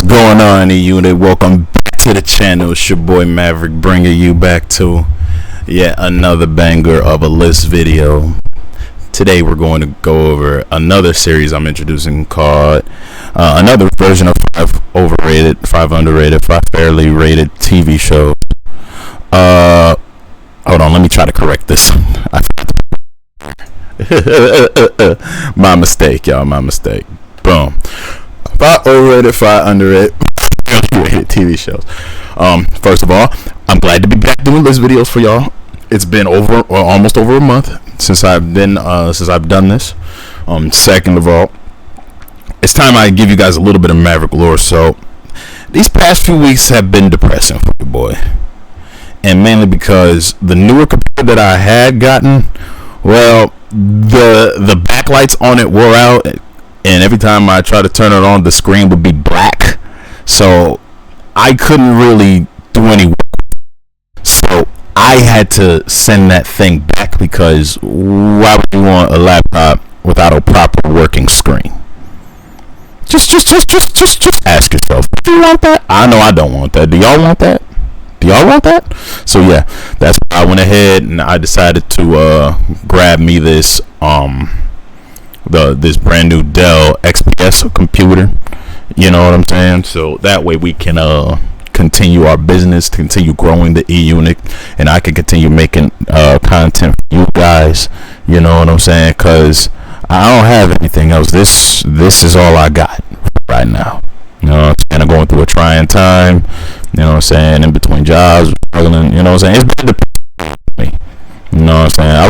Going on, unit? Welcome back to the channel. It's your boy Maverick, bringing you back to yet another banger of a list video. Today we're going to go over another series I'm introducing called another version of 5 overrated, 5 underrated, 5 fairly rated TV shows. Hold on, let me try to correct this. My mistake, y'all. My mistake. Boom. 5 overrated, 5 underrated TV shows. First of all, I'm glad to be back doing list videos for y'all. It's been almost over a month since I've done this. Second of all, it's time I give you guys a little bit of Maverick lore. So these past few weeks have been depressing for you, boy, and mainly because the newer computer that I had gotten, well, the backlights on it wore out, and every time I try to turn it on, the screen would be black. So I couldn't really do any work. So I had to send that thing back, because why would you want a laptop without a proper working screen? Just ask yourself, do you want that? I know I don't want that. Do y'all want that? Do y'all want that? So yeah, that's why I went ahead and I decided to grab me this this brand new Dell XPS computer. You know what I'm saying? So that way we can continue our business, continue growing the E-Unit, and I can continue making content for you guys. You know what I'm saying? Because I don't have anything else. This is all I got right now. You know what I'm saying? I'm going through a trying time. You know what I'm saying? In between jobs, struggling. You know what I'm saying? It's been depressing for me. You know what I'm saying?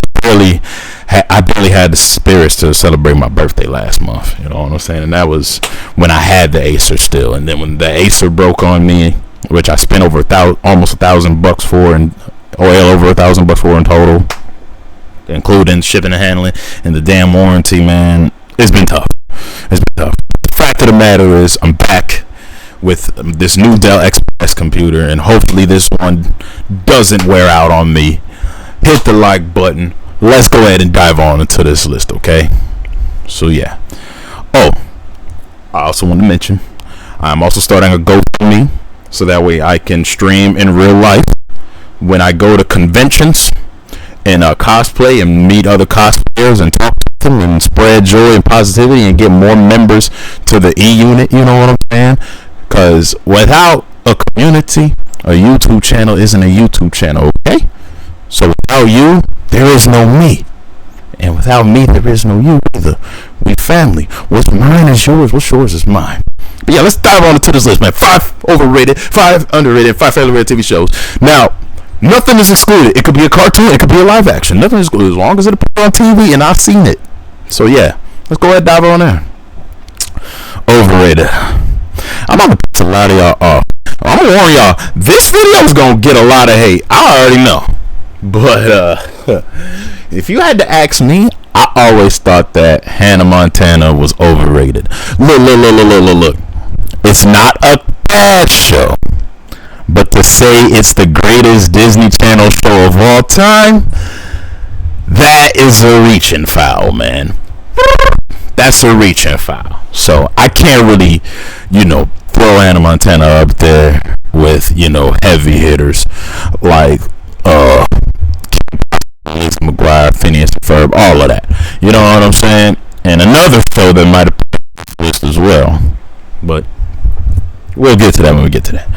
I barely had the spirits to celebrate my birthday last month. You know what I'm saying? And that was when I had the Acer still. And then when the Acer broke on me, which I spent over almost $1,000 for, and over $1,000 for in total, including shipping and handling and the damn warranty, man, it's been tough. It's been tough. The fact of the matter is, I'm back with this new Dell XPS computer, and hopefully this one doesn't wear out on me. Hit the like button. Let's go ahead and dive on into this list, okay? So yeah. Oh, I also want to mention, I'm also starting a GoFundMe, so that way I can stream in real life when I go to conventions and cosplay and meet other cosplayers and talk to them and spread joy and positivity and get more members to the E-Unit. You know what I'm saying? Because without a community, a YouTube channel isn't a YouTube channel, okay? So without you, there is no me, and without me, there is no you either. We family. What's mine is yours. What's yours is mine. But yeah, let's dive on into this list, man. 5 overrated, 5 underrated, 5 fairly rated TV shows. Now, nothing is excluded. It could be a cartoon. It could be a live action. Nothing is excluded as long as it's on TV and I've seen it. So yeah, let's go ahead and dive on there. Overrated. I'm about to piss a lot of y'all off. I'm gonna warn y'all, this video is gonna get a lot of hate. I already know. But if you had to ask me, I always thought that Hannah Montana was overrated. Look. It's not a bad show, but to say it's the greatest Disney Channel show of all time, that is a reaching foul, man. That's a reaching foul. So I can't really, throw Hannah Montana up there with, heavy hitters like Lizzie McGuire, Phineas and Ferb, all of that. You know what I'm saying? And another show that might have been on this list as well, but we'll get to that when we get to that.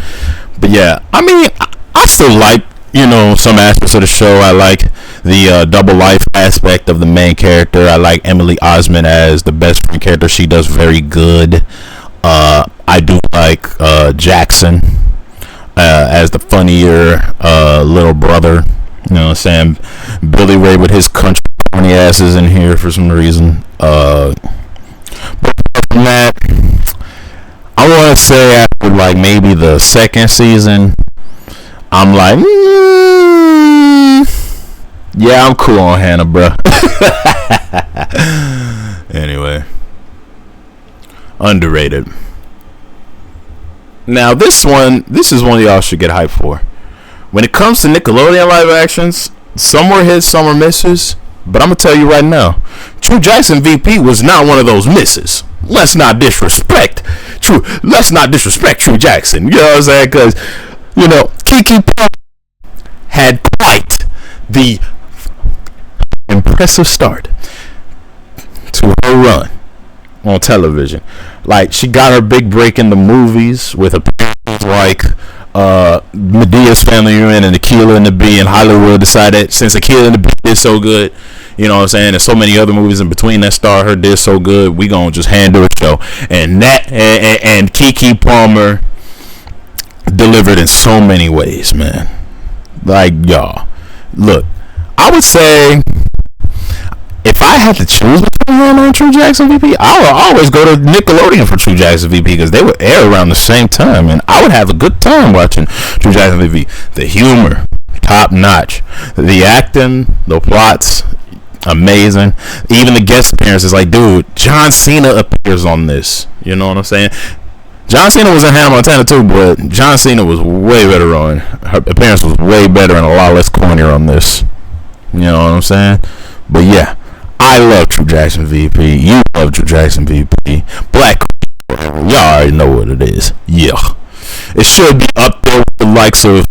But yeah, I mean, I still like, some aspects of the show. I like the double life aspect of the main character. I like Emily Osment as the best friend character. She does very good. I do like Jackson as the funnier little brother. You know what I'm saying? Billy Ray with his country corny asses in here for some reason. But apart from that, I want to say after like maybe the second season, I'm like, yeah, I'm cool on Hannah, bro. Anyway, underrated. Now this is one y'all should get hyped for. When it comes to Nickelodeon live actions, some were hits, some were misses. But I'm going to tell you right now, True Jackson VP was not one of those misses. let's not disrespect True Jackson. You know what I'm saying? Because, you know, Keke Palmer had quite the impressive start to her run on television. Like, she got her big break in the movies with appearances like Medea's Family Reunion and Akeelah and the Bee, and Hollywood decided, since Akeelah and the Bee did so good, you know what I'm saying, and so many other movies in between that star her did so good, we gonna just hand her a show. And Keke Palmer delivered in so many ways, man. Like, y'all, look, I would say, if I had to choose between him and True Jackson VP, I would always go to Nickelodeon for True Jackson VP, because they would air around the same time, and I would have a good time watching True Jackson VP. The humor, top notch. The acting, the plots, amazing. Even the guest appearances, like, dude, John Cena appears on this. You know what I'm saying? John Cena was in Hannah Montana too, but John Cena was way better on. Her appearance was way better and a lot less cornier on this. You know what I'm saying? But yeah, I love True Jackson VP. You love True Jackson VP. Black, y'all already know what it is. Yeah, it should be up there with the likes of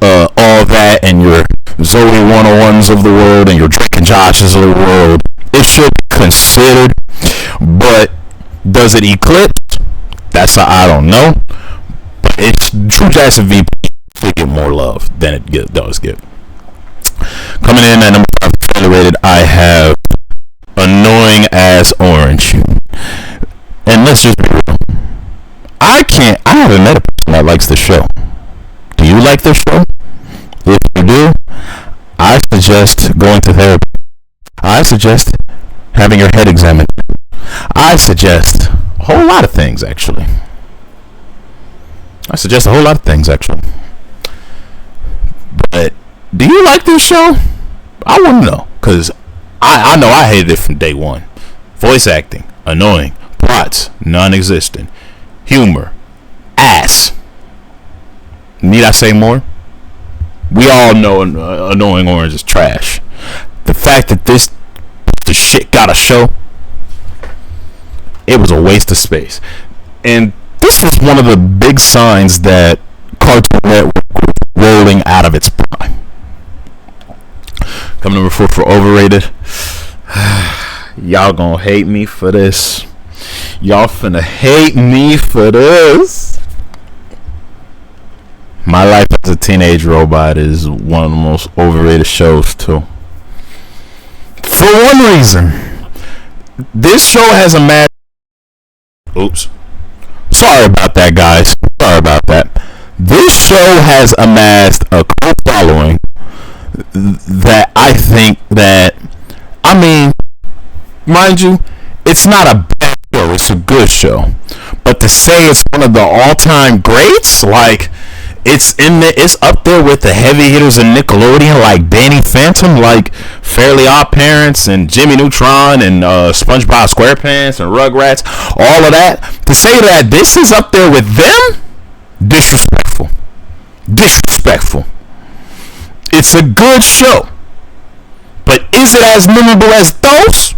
all that and your Zoe 101s of the world and your Drake and Joshes of the world. It should be considered, but does it eclipse? That's I don't know. But it's True Jackson VP to get more love than it does get. Coming in at number 5, Overrated, I have Annoying As Orange. And let's just be real. I haven't met a person that likes the show. Do you like the show? If you do, I suggest going to therapy. I suggest having your head examined. I suggest a whole lot of things, actually. But do you like this show? I wouldn't know, because I know I hated it from day one. Voice acting, annoying. Plots, non-existent. Humor, ass. Need I say more? We all know Annoying Orange is trash. The fact that this shit got a show, it was a waste of space. And this was one of the big signs that Cartoon Network was rolling out of its prime. Coming number 4 for Overrated. Y'all gonna hate me for this. Y'all finna hate me for this. My Life as a Teenage Robot is one of the most overrated shows too. For one reason. This show has a mad... Oops. Sorry about that, guys. Sorry about that. This show has amassed a cult following that I think that... I mean, mind you, it's not a bad show. It's a good show. But to say it's one of the all-time greats, like... It's up there with the heavy hitters in Nickelodeon, like Danny Phantom, like Fairly Odd Parents and Jimmy Neutron and SpongeBob SquarePants and Rugrats, all of that. To say that this is up there with them, disrespectful. It's a good show, but is it as memorable as those?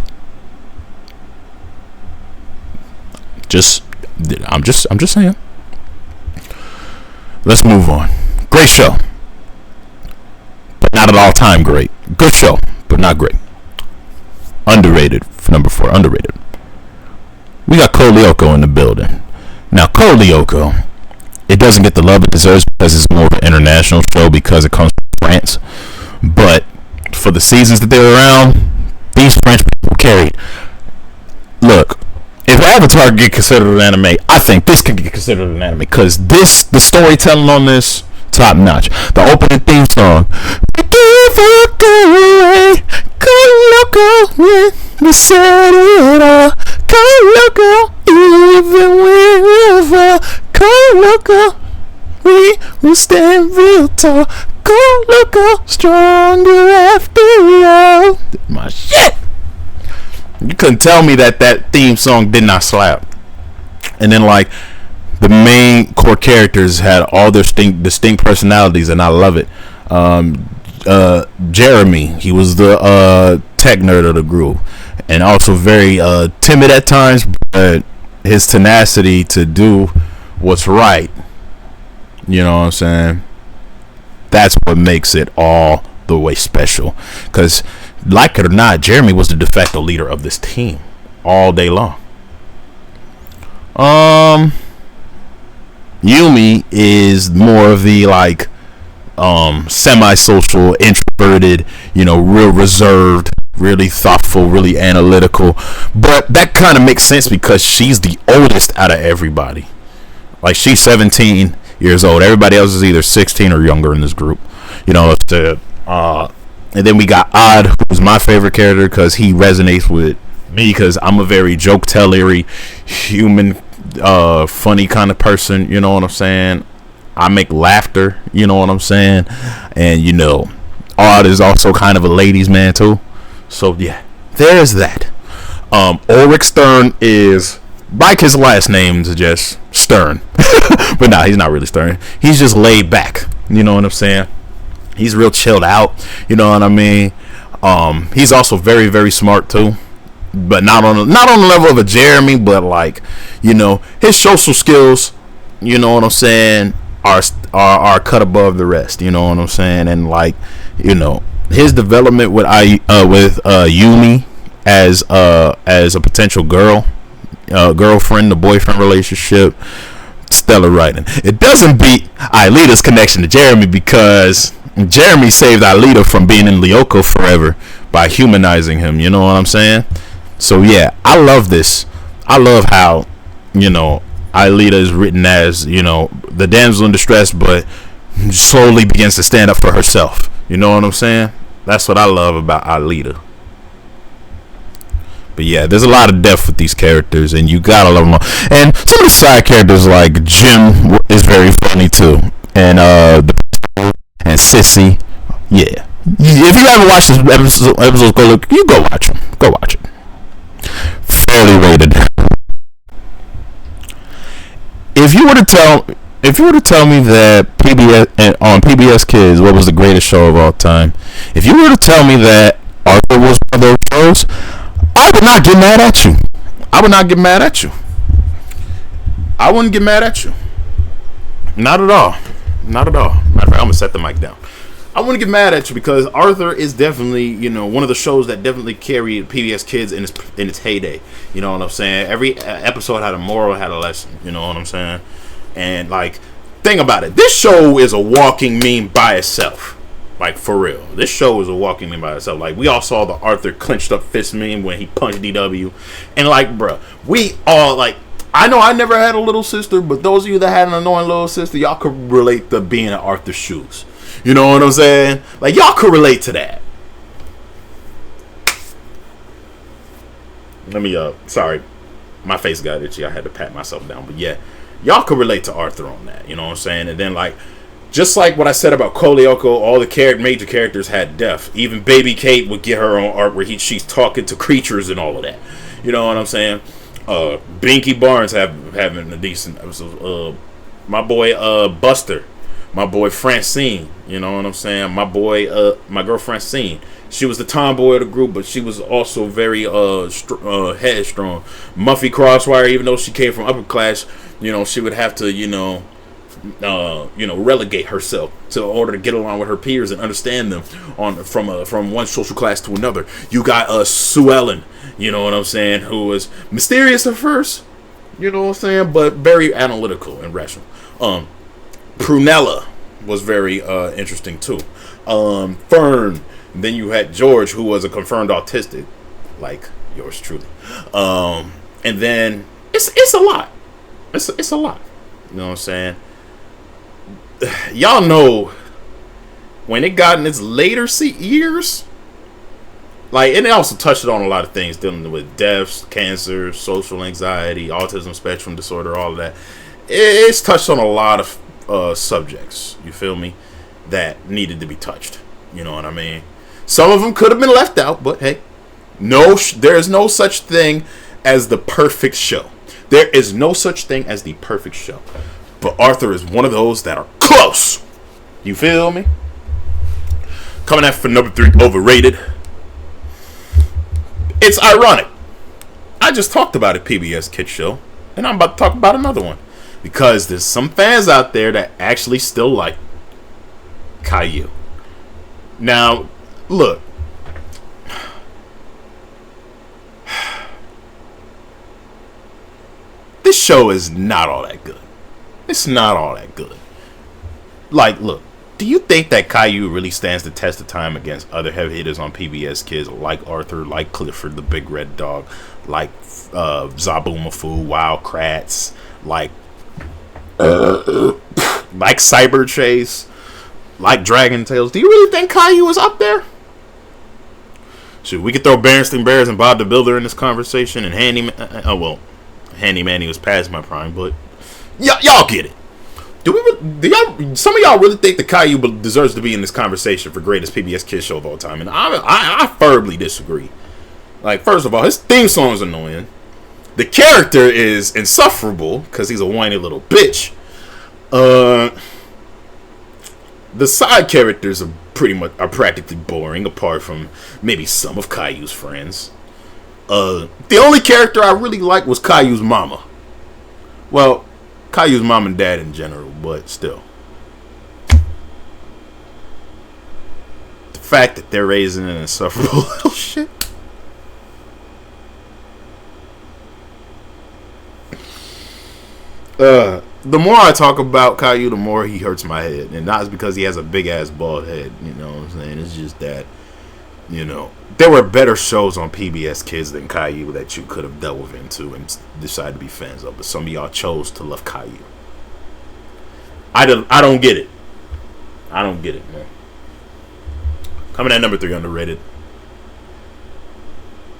I'm just saying. Let's move on. Great show, but not at all time great. Good show, but not great. Underrated for number 4. Underrated. We got Code Lyoko in the building. Now, Code Lyoko, it doesn't get the love it deserves because it's more of an international show because it comes from France. But for the seasons that they're around, these French people carried. Look. If Avatar get considered an anime, I think this can get considered an anime because the storytelling on this, top notch. The opening theme song, we said it all, Go Loco, even when we fall, Go Loco, we will stand real tall, Go Loco, stronger after all. My shit. You couldn't tell me that theme song did not slap. And then, like, the main core characters had all their distinct personalities, and I love it. Jeremy, he was the tech nerd of the group, and also very timid at times, but his tenacity to do what's right, you know what I'm saying? That's what makes it all the way special. Because, like it or not, Jeremy was the de facto leader of this team all day long. Yumi is more of the like semi-social, introverted, real reserved, really thoughtful, really analytical. But that kind of makes sense because she's the oldest out of everybody. Like, she's 17 years old. Everybody else is either 16 or younger in this group. And then we got Odd, who's my favorite character because he resonates with me because I'm a very joke-tellery, human, funny kind of person. You know what I'm saying? I make laughter. You know what I'm saying? And, Odd is also kind of a ladies' man, too. So, yeah, there's that. Ulrich Stern is, like his last name suggests, stern. But nah, he's not really stern. He's just laid back. You know what I'm saying? He's real chilled out. You know what I mean? He's also very, very smart, too. But not on the level of a Jeremy, but like, his social skills, you know what I'm saying, are cut above the rest. You know what I'm saying? And like, his development with Yumi as a potential girlfriend, the boyfriend relationship, stellar writing. It doesn't beat Aelita's connection to Jeremy because Jeremy saved Aelita from being in Lyoko forever by humanizing him. You know what I'm saying? So yeah, I love this. I love how Aelita is written as the damsel in distress, but slowly begins to stand up for herself. You know what I'm saying? That's what I love about Aelita. But yeah, there's a lot of depth with these characters, and you gotta love them all. And some of the side characters, like Jim, is very funny too, and Sissy. Yeah, if you haven't watched this episode, go watch them. Go watch it. Fairly rated. If you were to tell me that PBS Kids, what was the greatest show of all time? If you were to tell me that Arthur was one of those shows, I would not get mad at you. I would not get mad at you. I wouldn't get mad at you. Not at all. Not at all. Matter of fact, I'm gonna set the mic down. I wouldn't get mad at you because Arthur is definitely, one of the shows that definitely carried PBS Kids in its heyday. You know what I'm saying? Every episode had a moral, had a lesson. You know what I'm saying? And like, think about it. This show is a walking meme by itself. Like, for real. This show is a walking meme by itself. Like, we all saw the Arthur clenched up fist meme when he punched DW. And like, bruh, we all like, I know I never had a little sister, but those of you that had an annoying little sister, y'all could relate to being in Arthur's shoes. You know what I'm saying? Like, y'all could relate to that. Let me, sorry. My face got itchy. I had to pat myself down. But yeah, y'all could relate to Arthur on that. You know what I'm saying? And then, like, just like what I said about Koleoko, all the major characters had depth. Even Baby Kate would get her own art where she's talking to creatures and all of that. You know what I'm saying? Binky Barnes having a decent episode. My boy Buster. My boy Francine, you know what I'm saying? My girl Francine. She was the tomboy of the group, but she was also very headstrong. Muffy Crosswire, even though she came from upper class, she would have to, relegate herself in order to get along with her peers and understand them from one social class to another. You got Sue Ellen, you know what I'm saying, who was mysterious at first, you know what I'm saying, but very analytical and rational. Prunella was very interesting too. Fern. Then you had George, who was a confirmed autistic, like yours truly. And then it's a lot. It's a lot. You know what I'm saying? Y'all know when it got in its later years, like, and it also touched on a lot of things dealing with deaths, cancer, social anxiety, autism spectrum disorder, all of that. It's touched on a lot of subjects, you feel me, that needed to be touched. You know what I mean? Some of them could have been left out, but hey, there is no such thing as the perfect show. There is no such thing as the perfect show. But Arthur is one of those that are close. You feel me? Coming out for number 3, Overrated. It's ironic. I just talked about a PBS Kids show And I'm about to talk about another one. Because there's some fans out there that actually still like Caillou. Now, look. This show is not all that good. It's not all that good. Like, look. Do you think that Caillou really stands the test of time against other heavy hitters on PBS Kids like Arthur, like Clifford the Big Red Dog, like Zaboomafoo, Wild Kratts, like Cyber Chase, like Dragon Tales? Do you really think Caillou is up there? Shoot, we could throw Berenstain Bears and Bob the Builder in this conversation, and Handyman, he was past my prime, but y'all get it. Do y'all? Some of y'all really think that Caillou deserves to be in this conversation for greatest PBS Kids show of all time? And I firmly disagree. Like, first of all, his theme song is annoying. The character is insufferable because he's a whiny little bitch. The side characters are practically boring, apart from maybe some of Caillou's friends. The only character I really liked was Caillou's mama. Well, Caillou's mom and dad in general, but still. The fact that they're raising an insufferable little shit. The more I talk about Caillou, the more he hurts my head. And not because he has a big ass bald head, you know what I'm saying? It's just that, there were better shows on PBS Kids than Caillou that you could have delved into and decided to be fans of. But some of y'all chose to love Caillou. I don't get it. I don't get it, man. Coming at number 3 underrated,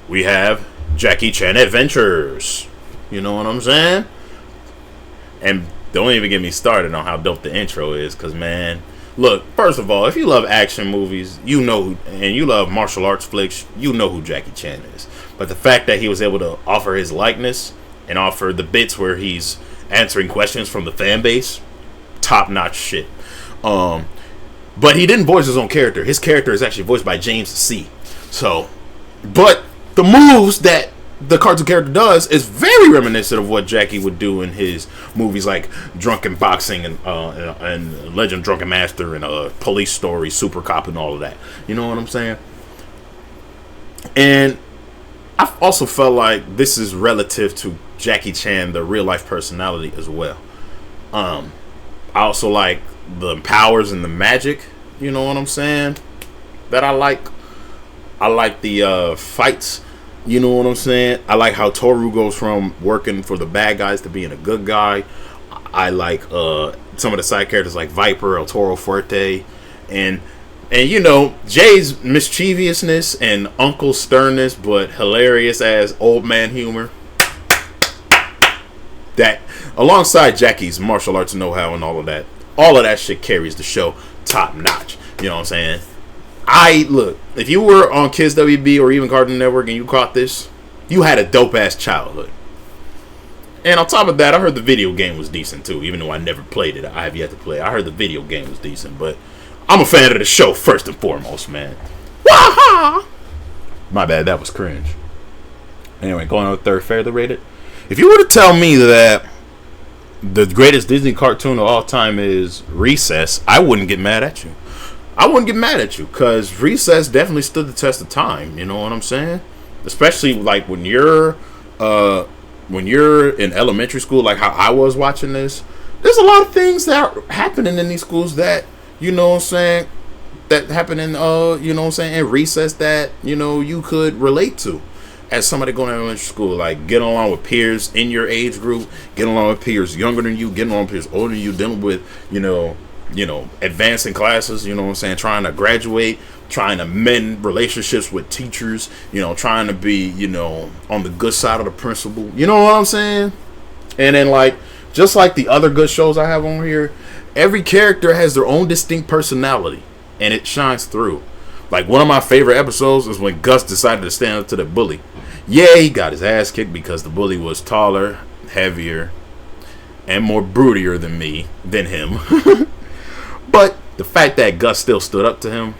we have Jackie Chan Adventures. You know what I'm saying? And don't even get me started on how dope the intro is, because, man, look, first of all, if you love action movies, and you love martial arts flicks, you know who Jackie Chan is. But the fact that he was able to offer his likeness and offer the bits where he's answering questions from the fan base, top-notch shit. But he didn't voice his own character. His character is actually voiced by James C. But the moves that the cartoon character does is very reminiscent of what Jackie would do in his movies like Drunken Boxing and Legend Drunken Master and Police Story, Super Cop, and all of that. You know what I'm saying? And I also felt like this is relative to Jackie Chan, the real life personality as well. I also like the powers and the magic. You know what I'm saying? That I like. I like the fights. You know what I'm saying? I like how Toru goes from working for the bad guys to being a good guy. I like some of the side characters like Viper, El Toro Fuerte, and Jay's mischievousness and Uncle sternness, but hilarious as old man humor. That alongside Jackie's martial arts know-how and all of that shit carries the show top notch. You know what I'm saying? Look, if you were on Kids WB or even Cartoon Network and you caught this, you had a dope ass childhood. And on top of that, I heard the video game was decent too, even though I never played it. I have yet to play it. I heard the video game was decent, but I'm a fan of the show first and foremost, man. Waha! My bad, that was cringe. Anyway, going on to third fairly rated. If you were to tell me that the greatest Disney cartoon of all time is Recess, I wouldn't get mad at you. I wouldn't get mad at you, because Recess definitely stood the test of time. You know what I'm saying? Especially like when you're in elementary school, like how I was watching this. There's a lot of things that are happening in these schools that, you know what I'm saying, that happen in in Recess that, you could relate to as somebody going to elementary school. Like getting along with peers in your age group, getting along with peers younger than you, getting along with peers older than you, dealing with, advancing classes, you know what I'm saying, trying to graduate, trying to mend relationships with teachers, trying to be, on the good side of the principal, you know what I'm saying? And then just like the other good shows I have on here, every character has their own distinct personality, and it shines through. Like one of my favorite episodes is when Gus decided to stand up to the bully. Yeah, he got his ass kicked because the bully was taller, heavier, and more brutier than him. But the fact that Gus still stood up to him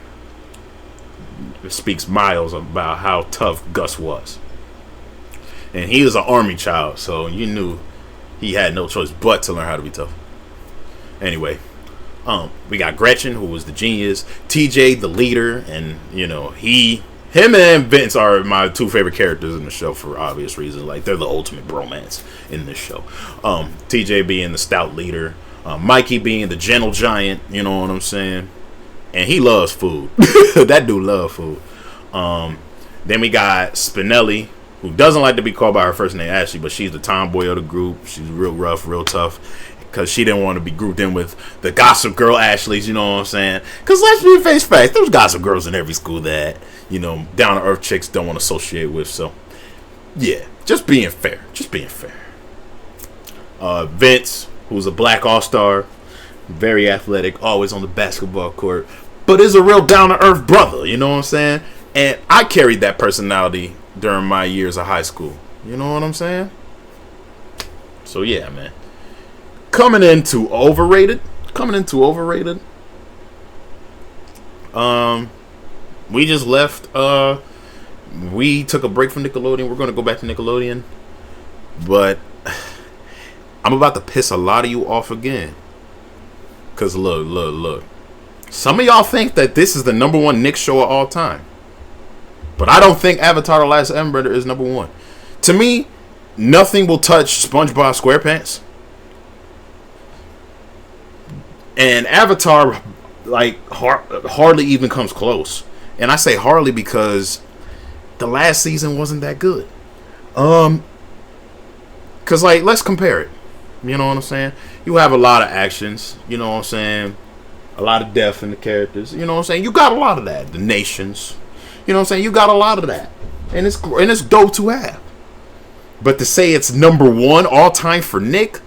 speaks miles about how tough Gus was. And he was an army child, so you knew He had no choice but to learn how to be tough. Anyway, we got Gretchen, who was the genius, TJ, the leader, and him and Vince are my two favorite characters in the show for obvious reasons. Like, they're the ultimate bromance in this show. TJ being the stout leader, Mikey being the gentle giant, you know what I'm saying? And he loves food. That dude loves food. Then we got Spinelli, who doesn't like to be called by her first name, Ashley, but she's the tomboy of the group. She's real rough, real tough, because she didn't want to be grouped in with the gossip girl Ashleys, you know what I'm saying? Because let's be face facts, there's gossip girls in every school that, down-to-earth chicks don't want to associate with. So, yeah, just being fair. Vince, who's a black all-star, very athletic, always on the basketball court, but is a real down-to-earth brother, you know what I'm saying? And I carried that personality during my years of high school. You know what I'm saying? So, yeah, man. Coming into overrated. We just left. We took a break from Nickelodeon. We're going to go back to Nickelodeon. But I'm about to piss a lot of you off again. Because look. Some of y'all think that this is the number one Nick show of all time. But I don't think Avatar: The Last Airbender is number one. To me, nothing will touch SpongeBob SquarePants. And Avatar, hardly even comes close. And I say hardly because the last season wasn't that good. Because, let's compare it. You know what I'm saying? You have a lot of actions. You know what I'm saying? A lot of depth in the characters. You know what I'm saying? You got a lot of that. The nations. You know what I'm saying? You got a lot of that. And it's dope to have. But to say it's number one all time for Nick,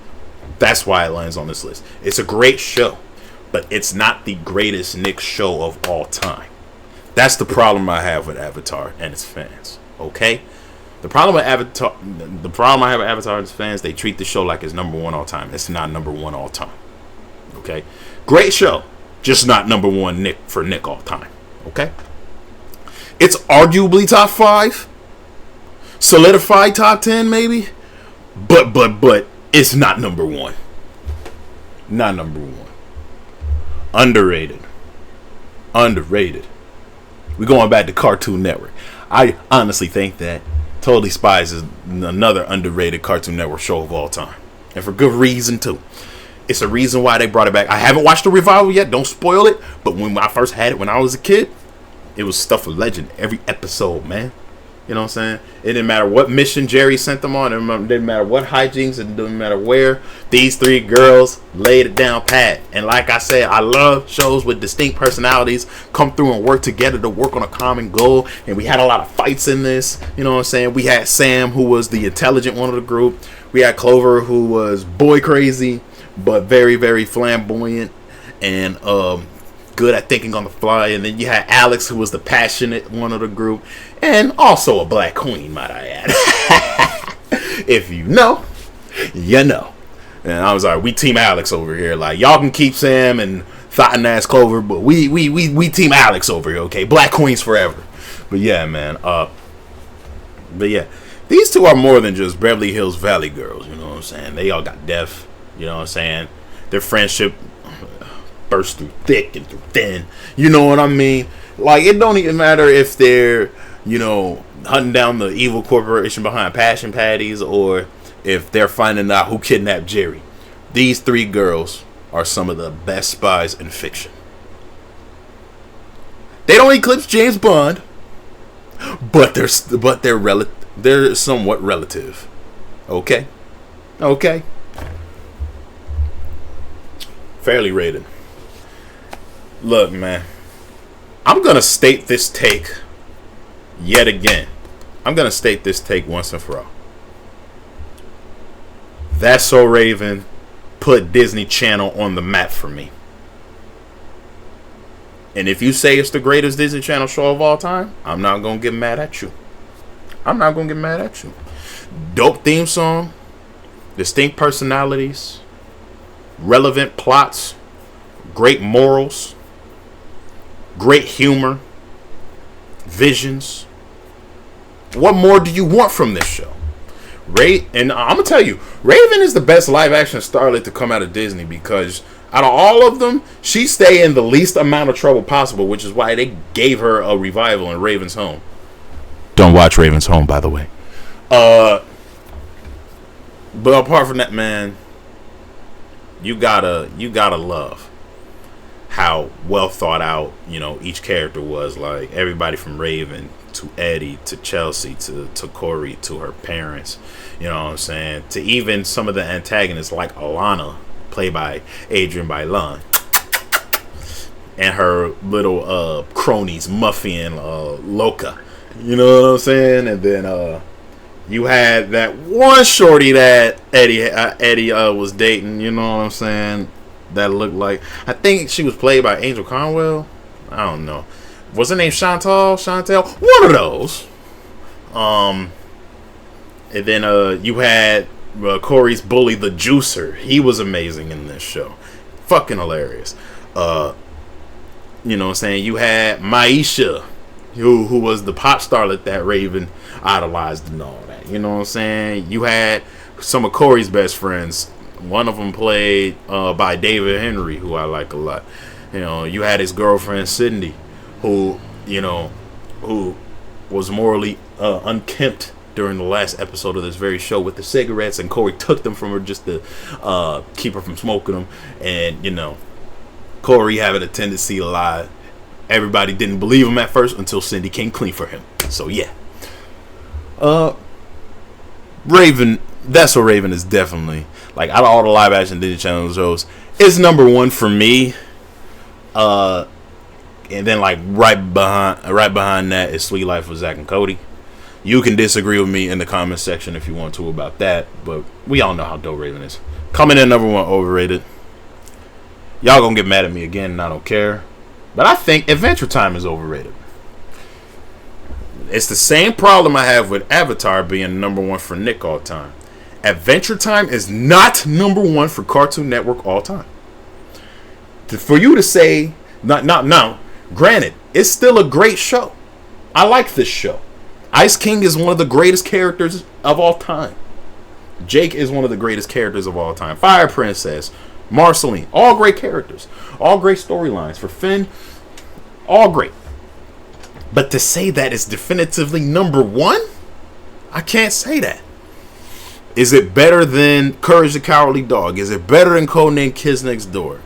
that's why it lands on this list. It's a great show, but it's not the greatest Nick show of all time. That's the problem I have with Avatar and its fans. Okay? The problem I have with Avatar and its fans, they treat the show like it's number one all time. It's not number one all time. Okay? Great show, just not number one for Nick all time. Okay? It's arguably top 5. Solidified top 10 maybe. But it's not number one. Not number one. Underrated. We're going back to Cartoon Network. I honestly think that Totally Spies is another underrated Cartoon Network show of all time. And for good reason, too. It's a reason why they brought it back. I haven't watched the revival yet. Don't spoil it. But when I first had it when I was a kid, it was stuff of legend every episode, man. You know what I'm saying? It didn't matter what mission Jerry sent them on. It didn't matter what hijinks. It didn't matter where. These 3 girls laid it down pat. And like I said, I love shows with distinct personalities come through and work together to work on a common goal. And we had a lot of fights in this. You know what I'm saying? We had Sam, who was the intelligent one of the group. We had Clover, who was boy crazy, but very, very flamboyant. And good at thinking on the fly. And then you had Alex, who was the passionate one of the group, and also a black queen, might I add. If you know, you know. And I was like, we team Alex over here. Like, y'all can keep Sam and Thoughtin' Ass Clover, but we team Alex over here, okay? Black queens forever. But yeah, man. These two are more than just Beverly Hills Valley girls, you know what I'm saying? They all got depth, you know what I'm saying? Their friendship burst through thick and through thin. You know what I mean? Like, it don't even matter if they're, hunting down the evil corporation behind Passion Patties or if they're finding out who kidnapped Jerry. These 3 girls are some of the best spies in fiction. They don't eclipse James Bond, but they're somewhat relative. Okay? Fairly rated. Look, man. I'm going to state this take yet again. I'm going to state this take once and for all. That's So Raven put Disney Channel on the map for me. And if you say it's the greatest Disney Channel show of all time, I'm not going to get mad at you. Dope theme song, distinct personalities, relevant plots, great morals, great humor, visions. What more do you want from this show? And I'm gonna tell you, Raven is the best live action starlet to come out of Disney because out of all of them, she stay in the least amount of trouble possible, which is why they gave her a revival in Raven's Home. Don't watch Raven's Home, by the way. But apart from that, man, you gotta love how well thought out, each character was. Like everybody from Raven to Eddie to Chelsea to Corey to her parents, you know what I'm saying, to even some of the antagonists like Alana, played by Adrian Bailon, and her little cronies Muffy and Loca, you know what I'm saying. And then you had that one shorty that Eddie was dating, you know what I'm saying, that looked like, I think she was played by Angel Conwell. I don't know. What's her name? Chantel? One of those. And then you had Corey's bully, the Juicer. He was amazing in this show. Fucking hilarious. You know what I'm saying? You had Maisha, who was the pop starlet that Raven idolized and all that. You know what I'm saying? You had some of Corey's best friends. One of them played by David Henry, who I like a lot. You had his girlfriend Cindy, who was morally unkempt during the last episode of this very show with the cigarettes, and Corey took them from her just to keep her from smoking them. And Corey having a tendency to lie. Everybody didn't believe him at first until Cindy came clean for him. So yeah, Raven. That's what Raven is definitely. Like, out of all the live action Disney Channel shows, it's number one for me. And then like right behind that is Sweet Life with Zach and Cody. You can disagree with me in the comment section if you want to about that, but we all know how dope Raven is. Coming in number one, Overrated. Y'all gonna get mad at me again, and I don't care. But I think Adventure Time is overrated. It's the same problem I have with Avatar being number one for Nick all time. Adventure Time is not number one for Cartoon Network all time. For you to say, not granted, it's still a great show. I like this show. Ice King is one of the greatest characters of all time. Jake is one of the greatest characters of all time. Fire Princess, Marceline, all great characters. All great storylines. For Finn, all great. But to say that it's definitively number one, I can't say that. Is it better than Courage the Cowardly Dog? Is it better than Codename Kids Next Door?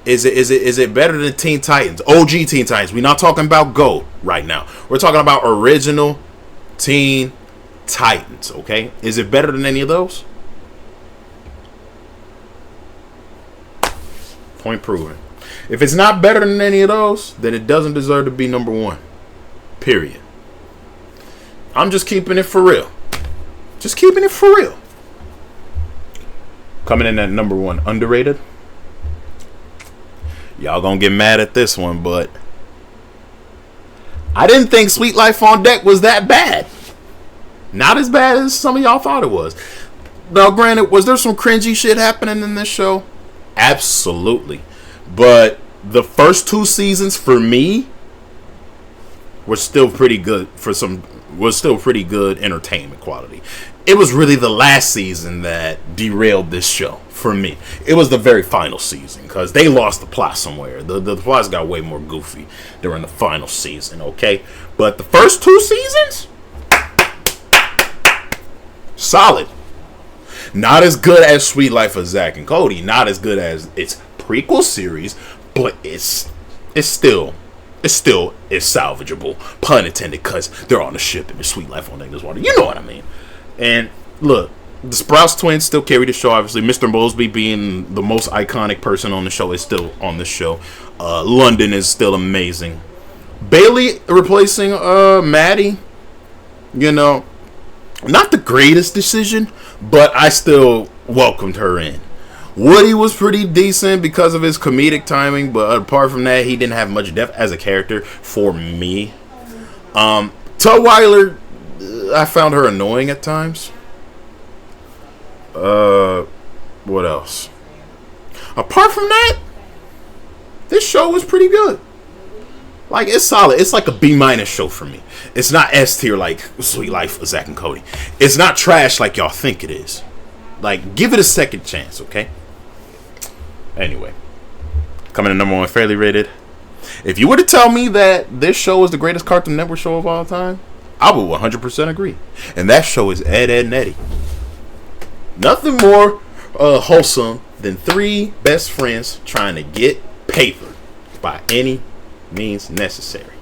Is it better than Teen Titans? OG Teen Titans. We're not talking about Go right now. We're talking about original Teen Titans, okay? Is it better than any of those? Point proven. If it's not better than any of those, then it doesn't deserve to be number one. Period. I'm just keeping it for real. Just keeping it for real. Coming in at number one, Underrated. Y'all gonna get mad at this one, but I didn't think Sweet Life on Deck was that bad. Not as bad as some of y'all thought it was. Now, granted, was there some cringy shit happening in this show? Absolutely. But the first two seasons for me were still pretty good was still pretty good entertainment quality. It was really the last season that derailed this show for me. It was the very final season because they lost the plot somewhere. The plots got way more goofy during the final season, okay? But the first two seasons, solid. Not as good as Sweet Life of Zack and Cody. Not as good as its prequel series, but it's still salvageable, pun intended, because they're on the ship and the Sweet Life on English water. You know what I mean? And look, the Sprouse twins still carry the show. Obviously, Mr. Mosby being the most iconic person on the show is still on the show. London is still amazing. Bailey replacing Maddie, not the greatest decision, but I still welcomed her in. Woody was pretty decent because of his comedic timing, but apart from that, he didn't have much depth as a character for me. Tutwiler, I found her annoying at times. What else? Apart from that, this show was pretty good. Like, it's solid. It's like a B minus show for me. It's not S tier like Sweet Life of Zack and Cody. It's not trash like y'all think it is. Like, give it a second chance, okay? Anyway, coming in number one, fairly rated. If you were to tell me that this show is the greatest Cartoon Network show of all time, I would 100% agree. And that show is Ed, Edd n Eddy. Nothing more wholesome than three best friends trying to get paper by any means necessary.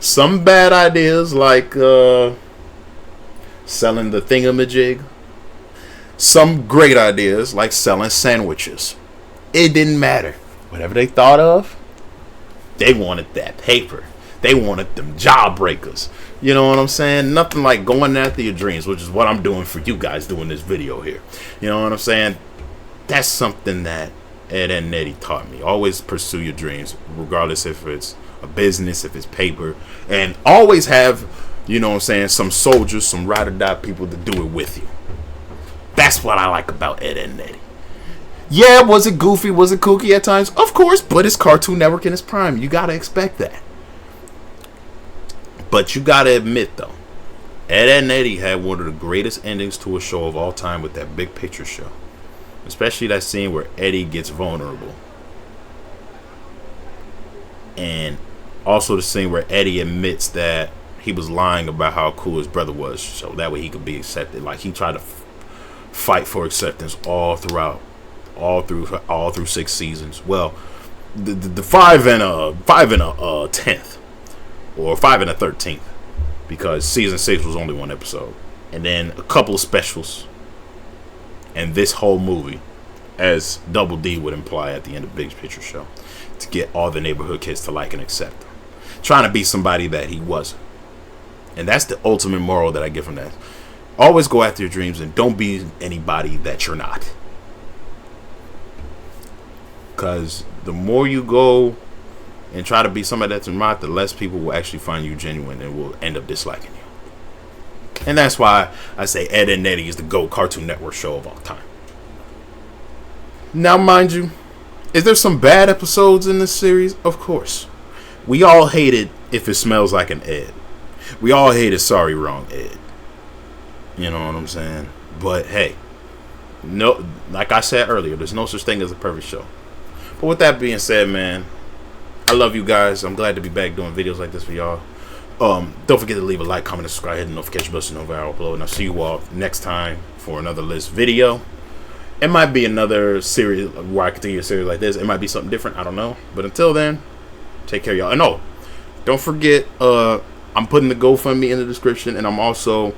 Some bad ideas like selling the thingamajig. Some great ideas like selling sandwiches. It didn't matter. Whatever they thought of, they wanted that paper. They wanted them jawbreakers. You know what I'm saying? Nothing like going after your dreams, which is what I'm doing for you guys doing this video here. You know what I'm saying? That's something that Ed, Edd n Eddy taught me. Always pursue your dreams, regardless if it's a business, if it's paper. And always have, you know what I'm saying, some soldiers, some ride or die people to do it with you. That's what I like about Ed, Edd n Eddy. Yeah, was it goofy? Was it kooky at times? Of course, but it's Cartoon Network in its prime. You gotta expect that. But you gotta admit, though, Ed, Edd n Eddy had one of the greatest endings to a show of all time with that Big Picture show. Especially that scene where Eddie gets vulnerable. And also the scene where Eddie admits that he was lying about how cool his brother was, so that way he could be accepted. Like, he tried to fight for acceptance all through 6 seasons. Well, the 5 and a 10th, or 5 and a 13th, because season 6 was only one episode, and then a couple of specials, and this whole movie, as Double D would imply at the end of Big Picture show, to get all the neighborhood kids to like and accept him, trying to be somebody that he wasn't. And that's the ultimate moral that I get from that. Always go after your dreams and don't be anybody that you're not. Because the more you go and try to be somebody that's not, the less people will actually find you genuine and will end up disliking you. And that's why I say Ed, Edd n Eddy is the GOAT Cartoon Network show of all time. Now, mind you, is there some bad episodes in this series? Of course. We all hated If It Smells Like an Ed. We all hated Sorry Wrong Ed. You know what I'm saying? But hey, no, like I said earlier, there's no such thing as a perfect show. But with that being said, man, I love you guys. I'm glad to be back doing videos like this for y'all. Don't forget to leave a like, comment, and subscribe, hit the notification button so you know when I upload. And I'll see you all next time for another list video. It might be another series where I continue a series like this. It might be something different. I don't know. But until then, take care, y'all. And oh, don't forget, I'm putting the GoFundMe in the description, and I'm also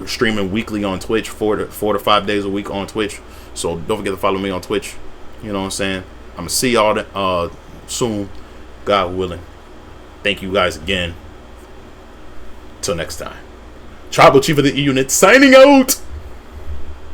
streaming weekly on Twitch, 4 to 5 days a week on Twitch. So don't forget to follow me on Twitch. You know what I'm saying? I'm gonna see y'all soon, God willing. Thank you guys again. Till next time. Tribal Chief of the E Unit signing out.